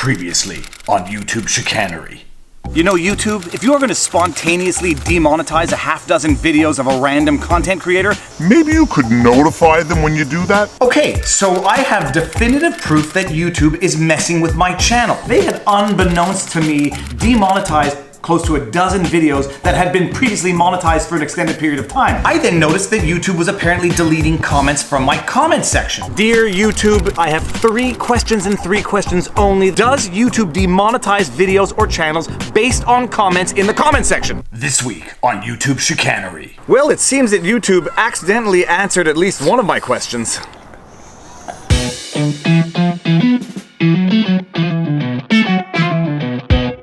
Previously on YouTube Chicanery. You know, YouTube, if you are going to spontaneously demonetize a half dozen videos of a random content creator, maybe you could notify them when you do that? Okay, so I have definitive proof that YouTube is messing with my channel. They had, unbeknownst to me, demonetized close to a dozen videos that had been previously monetized for an extended period of time. I then noticed that YouTube was apparently deleting comments from my comment section. Dear YouTube, I have 3 questions and 3 questions only. Does YouTube demonetize videos or channels based on comments in the comment section? This week on YouTube Chicanery. Well, it seems that YouTube accidentally answered at least one of my questions.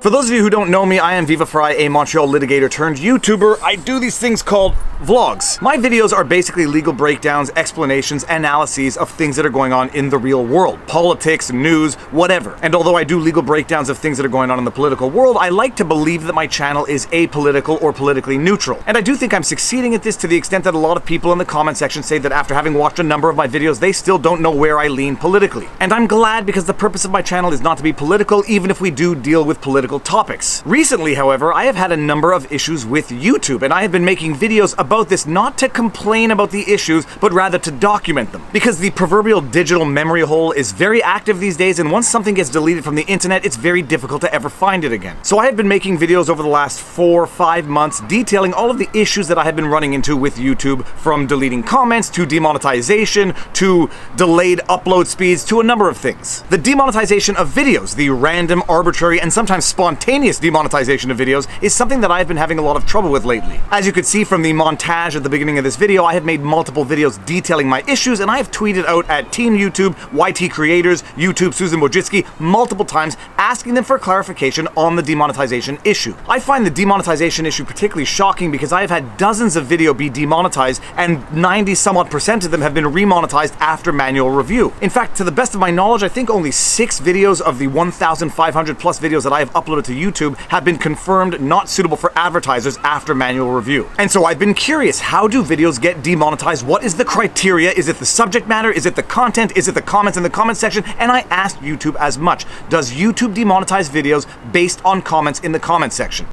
For those of you who don't know me, I am Viva Frei, a Montreal litigator turned YouTuber. I do these things called vlogs. My videos are basically legal breakdowns, explanations, analyses of things that are going on in the real world. Politics, news, whatever. And although I do legal breakdowns of things that are going on in the political world, I like to believe that my channel is apolitical or politically neutral. And I do think I'm succeeding at this to the extent that a lot of people in the comment section say that after having watched a number of my videos, they still don't know where I lean politically. And I'm glad, because the purpose of my channel is not to be political, even if we do deal with political topics. Recently, however, I have had a number of issues with YouTube, and I have been making videos about this not to complain about the issues, but rather to document them. Because the proverbial digital memory hole is very active these days, and once something gets deleted from the internet, it's very difficult to ever find it again. So I have been making videos over the last 4 or 5 months detailing all of the issues that I have been running into with YouTube, from deleting comments, to demonetization, to delayed upload speeds, to a number of things. The demonetization of videos, the random, arbitrary, and sometimes spontaneous demonetization of videos, is something that I have been having a lot of trouble with lately. As you could see from the montage at the beginning of this video, I have made multiple videos detailing my issues, and I have tweeted out at Team YouTube, YT Creators, YouTube Susan Wojcicki multiple times, asking them for clarification on the demonetization issue. I find the demonetization issue particularly shocking because I have had dozens of videos be demonetized, and 90-somewhat% of them have been remonetized after manual review. In fact, to the best of my knowledge, I think only 6 videos of the 1,500 plus videos that I have uploaded to YouTube have been confirmed not suitable for advertisers after manual review. And so I've been curious, how do videos get demonetized? What is the criteria? Is it the subject matter? Is it the content? Is it the comments in the comment section? And I asked YouTube as much. Does YouTube demonetize videos based on comments in the comment section?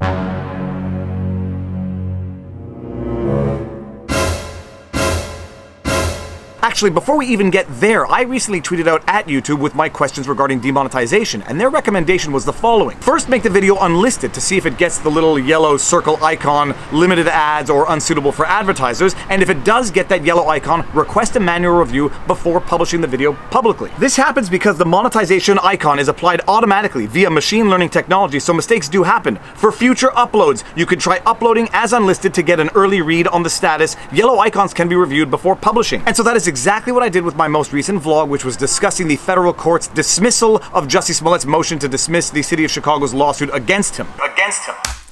Actually, before we even get there, I recently tweeted out at YouTube with my questions regarding demonetization, and their recommendation was the following. First, make the video unlisted to see if it gets the little yellow circle icon, limited ads, or unsuitable for advertisers, and if it does get that yellow icon, request a manual review before publishing the video publicly. This happens because the monetization icon is applied automatically via machine learning technology, so mistakes do happen. For future uploads, you could try uploading as unlisted to get an early read on the status. Yellow icons can be reviewed before publishing. And so that is exactly what I did with my most recent vlog, which was discussing the federal court's dismissal of Justice Millette's motion to dismiss the City of Chicago's lawsuit against him.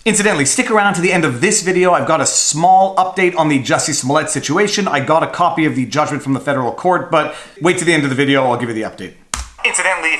Incidentally, stick around to the end of this video. I've got a small update on the Justice Millette situation. I got a copy of the judgment from the federal court, but wait to the end of the video, I'll give you the update.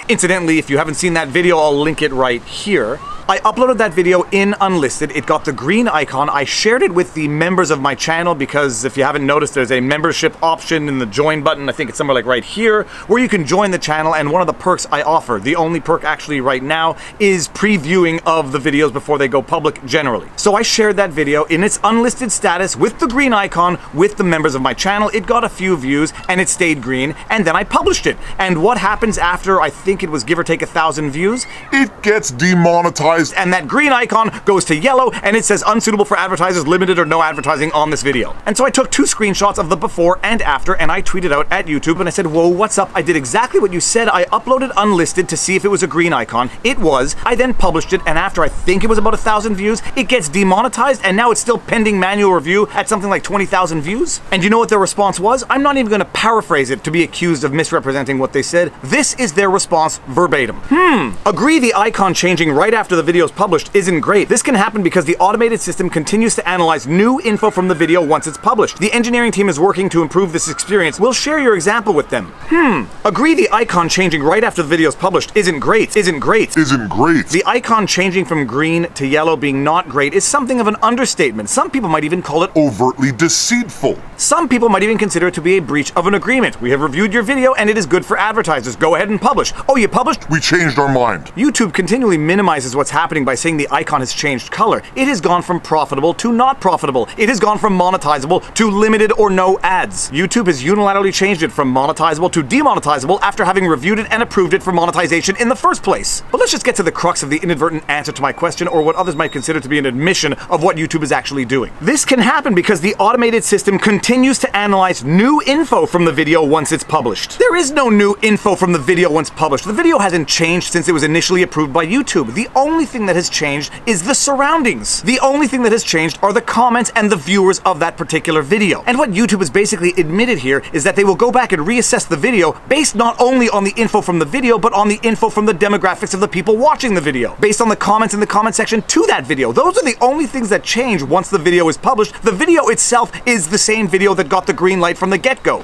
Incidentally, if you haven't seen that video, I'll link it right here. I uploaded that video in unlisted. It got the green icon. I shared it with the members of my channel because if you haven't noticed, there's a membership option in the join button. I think it's somewhere like right here, where you can join the channel, and one of the perks I offer, the only perk actually right now, is previewing of the videos before they go public generally. So I shared that video in its unlisted status with the green icon with the members of my channel. It got a few views and it stayed green, and then I published it. And what happens after, I think it was give or take 1,000 views? It gets demonetized. And that green icon goes to yellow, and it says unsuitable for advertisers, limited or no advertising on this video. And so I took 2 screenshots of the before and after, and I tweeted out at YouTube, and I said, whoa, what's up? I did exactly what you said. I uploaded unlisted to see if it was a green icon. It was. I then published it, and after I think it was about 1,000 views, it gets demonetized, and now it's still pending manual review at something like 20,000 views. And you know what their response was? I'm not even going to paraphrase it to be accused of misrepresenting what they said. This is their response verbatim. Agree the icon changing right after the the video is published isn't great. This can happen because the automated system continues to analyze new info from the video once it's published. The engineering team is working to improve this experience. We'll share your example with them. Agree the icon changing right after the video is published isn't great. Isn't great. The icon changing from green to yellow being not great is something of an understatement. Some people might even call it overtly deceitful. Some people might even consider it to be a breach of an agreement. We have reviewed your video and it is good for advertisers. Go ahead and publish. Oh, you published? We changed our mind. YouTube continually minimizes what's happening by saying the icon has changed color. It has gone from profitable to not profitable. It has gone from monetizable to limited or no ads. YouTube has unilaterally changed it from monetizable to demonetizable after having reviewed it and approved it for monetization in the first place. But let's just get to the crux of the inadvertent answer to my question, or what others might consider to be an admission of what YouTube is actually doing. This can happen because the automated system continues to analyze new info from the video once it's published. There is no new info from the video once published. The video hasn't changed since it was initially approved by YouTube. The only thing that has changed is the surroundings. The only thing that has changed are the comments and the viewers of that particular video. And what YouTube has basically admitted here is that they will go back and reassess the video based not only on the info from the video, but on the info from the demographics of the people watching the video, based on the comments in the comment section to that video. Those are the only things that change once the video is published. The video itself is the same video that got the green light from the get-go.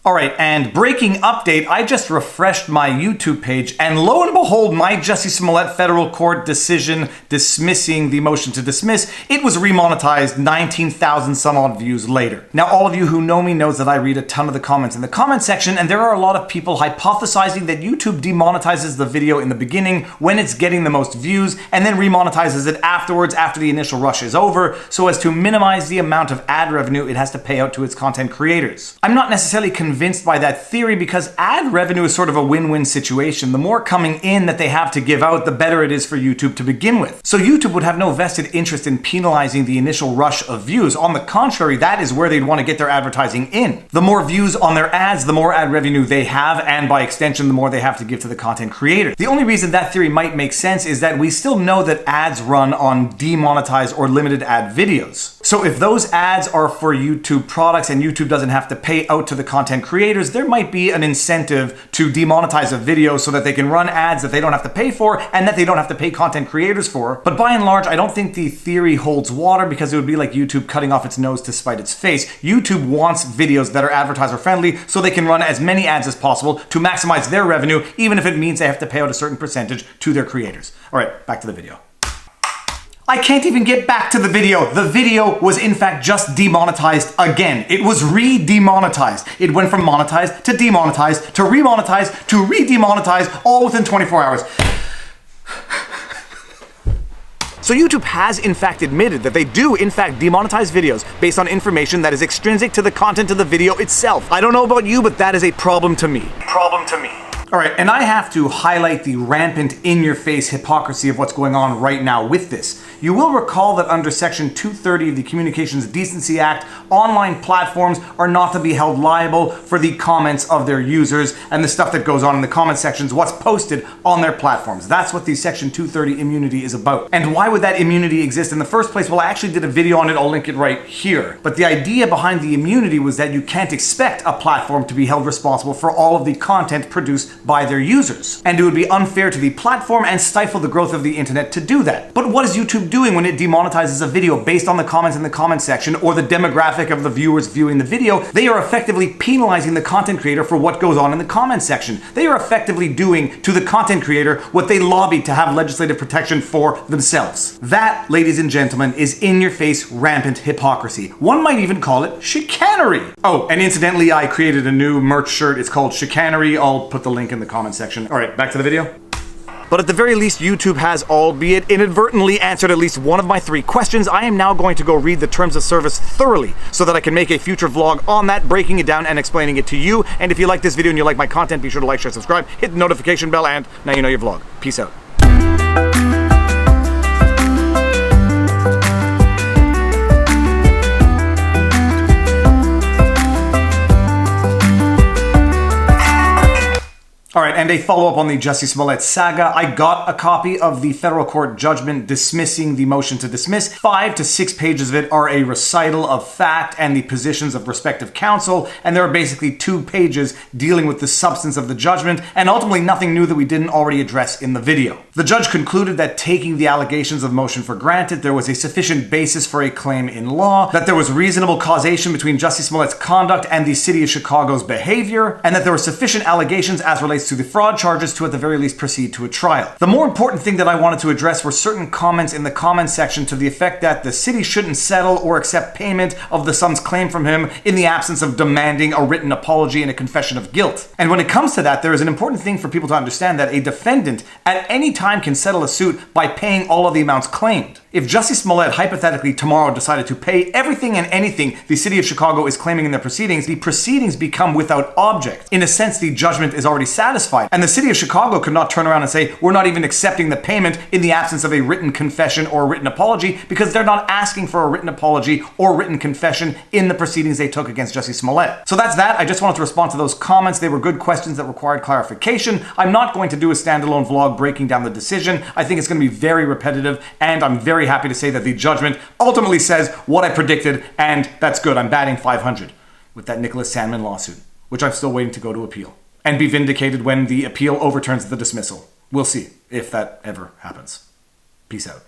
Alright, and breaking update, I just refreshed my YouTube page, and lo and behold, my Justice Millette federal court decision dismissing the motion to dismiss, it was remonetized 19,000 some odd views later. Now, all of you who know me knows that I read a ton of the comments in the comment section, and there are a lot of people hypothesizing that YouTube demonetizes the video in the beginning when it's getting the most views, and then remonetizes it afterwards after the initial rush is over, so as to minimize the amount of ad revenue it has to pay out to its content creators. I'm not necessarily convinced by that theory because ad revenue is sort of a win-win situation. The more coming in that they have to give out, the better it is for YouTube to begin with. So YouTube would have no vested interest in penalizing the initial rush of views. On the contrary, that is where they'd want to get their advertising in. The more views on their ads, the more ad revenue they have, and by extension, the more they have to give to the content creator. The only reason that theory might make sense is that we still know that ads run on demonetized or limited ad videos. So if those ads are for YouTube products and YouTube doesn't have to pay out to the content creators, there might be an incentive to demonetize a video so that they can run ads that they don't have to pay for and that they don't have to pay content creators for. But by and large, I don't think the theory holds water because it would be like YouTube cutting off its nose to spite its face. YouTube wants videos that are advertiser friendly so they can run as many ads as possible to maximize their revenue, even if it means they have to pay out a certain percentage to their creators. All right, back to the video. I can't even get back to the video. The video was in fact just demonetized again. It was re-demonetized. It went from monetized to demonetized to remonetized to re-demonetized all within 24 hours. So YouTube has in fact admitted that they do in fact demonetize videos based on information that is extrinsic to the content of the video itself. I don't know about you, but that is a problem to me. All right, and I have to highlight the rampant in-your-face hypocrisy of what's going on right now with this. You will recall that under Section 230 of the Communications Decency Act, online platforms are not to be held liable for the comments of their users and the stuff that goes on in the comment sections, what's posted on their platforms. That's what the Section 230 immunity is about. And why would that immunity exist in the first place? Well, I actually did a video on it, I'll link it right here. But the idea behind the immunity was that you can't expect a platform to be held responsible for all of the content produced by their users. And it would be unfair to the platform and stifle the growth of the internet to do that. But what is YouTube doing when it demonetizes a video based on the comments in the comment section or the demographic of the viewers viewing the video? They are effectively penalizing the content creator for what goes on in the comment section. They are effectively doing to the content creator what they lobbied to have legislative protection for themselves. That, ladies and gentlemen, is in-your-face rampant hypocrisy. One might even call it chicanery. Oh, and incidentally, I created a new merch shirt. It's called Chicanery. I'll put the link in the comment section. All right, back to the video. But at the very least, YouTube has, albeit inadvertently, answered at least one of my 3 questions. I am now going to go read the terms of service thoroughly so that I can make a future vlog on that, breaking it down and explaining it to you. And if you like this video and you like my content, be sure to like, share, subscribe, hit the notification bell, and now you know your vlog. Peace out. All right, and a follow-up on the Jussie Smollett saga. I got a copy of the federal court judgment dismissing the motion to dismiss. 5 to 6 pages of it are a recital of fact and the positions of respective counsel, and there are basically 2 pages dealing with the substance of the judgment, and ultimately nothing new that we didn't already address in the video. The judge concluded that taking the allegations of motion for granted, there was a sufficient basis for a claim in law, that there was reasonable causation between Jussie Smollett's conduct and the city of Chicago's behavior, and that there were sufficient allegations as relates to the fraud charges to at the very least proceed to a trial. The more important thing that I wanted to address were certain comments in the comments section to the effect that the city shouldn't settle or accept payment of the sums claimed from him in the absence of demanding a written apology and a confession of guilt. And when it comes to that, there is an important thing for people to understand, that a defendant at any time can settle a suit by paying all of the amounts claimed. If Jussie Smollett hypothetically tomorrow decided to pay everything and anything the city of Chicago is claiming in their proceedings, the proceedings become without object. In a sense, the judgment is already satisfied. And the city of Chicago could not turn around and say, we're not even accepting the payment in the absence of a written confession or a written apology, because they're not asking for a written apology or written confession in the proceedings they took against Jussie Smollett. So that's that. I just wanted to respond to those comments. They were good questions that required clarification. I'm not going to do a standalone vlog breaking down the decision. I think it's going to be very repetitive, and I'm very happy to say that the judgment ultimately says what I predicted, and that's good. I'm batting 500 with that Nicholas Sandman lawsuit, which I'm still waiting to go to appeal and be vindicated when the appeal overturns the dismissal. We'll see if that ever happens. Peace out.